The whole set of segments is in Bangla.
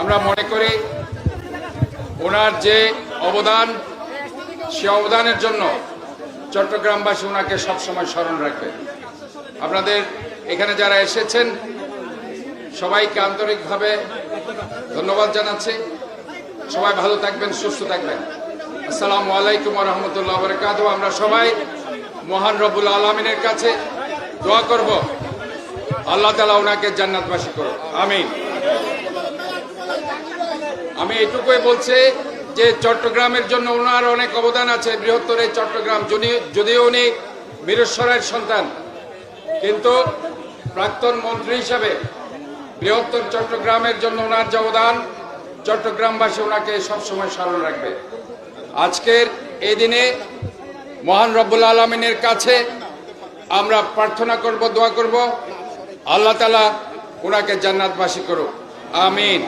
আমরা মনে করি ওনার যে অবদান, সে অবদানের জন্য চট্টগ্রামবাসী ওনাকে সবসময় স্মরণ রাখবে। আপনাদের এখানে যারা এসেছেন সবাইকে আন্তরিকভাবে ধন্যবাদ জানাচ্ছি। সবাই ভালো থাকবেন, সুস্থ থাকবেন। আসসালামু আলাইকুম ওয়া রাহমাতুল্লাহি ওয়া বারাকাতুহু। আমরা সবাই মহান রব্বুল আলামিনের কাছে দোয়া করব, আল্লাহ তাআলা ওনাকে জান্নাতবাসী করুন, আমিন। আমি এটুকুই বলছি যে চট্টগ্রামের জন্য ওনার অনেক অবদান আছে। বৃহত্তর এই চট্টগ্রাম, যদিও উনি বীরেশ্বরের সন্তান, কিন্তু প্রাক্তন মন্ত্রী হিসাবে বৃহত্তর চট্টগ্রামের জন্য ওনার যে অবদান, চট্টগ্রামবাসী ওনাকে সবসময় স্মরণ রাখবে। আজকের এই দিনে মহান রব্বুল আলামিনের কাছে আমরা প্রার্থনা করব, দোয়া করব, আল্লাহ তাআলা ওনাকে জান্নাতবাসী করুক, আমিন।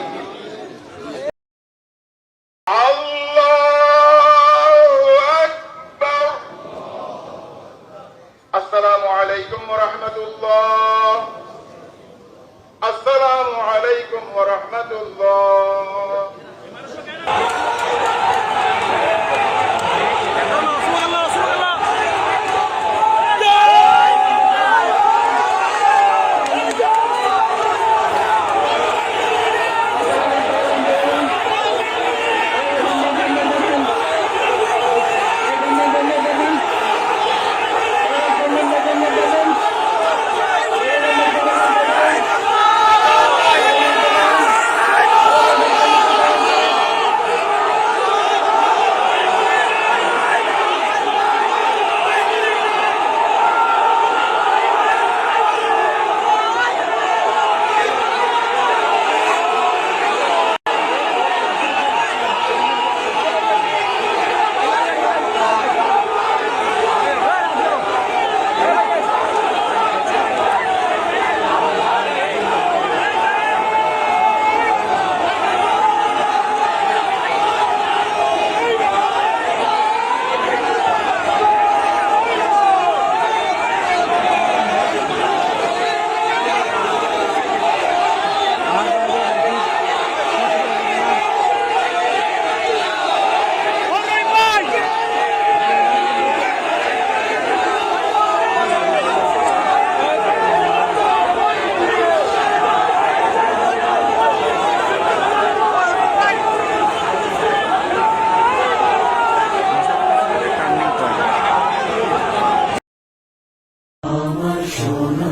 আসসালামু আলাইকুম ওয়া রাহমাতুল্লাহ। আসসালামু আলাইকুম ওয়া রাহমাতুল্লাহ। আমার সোনা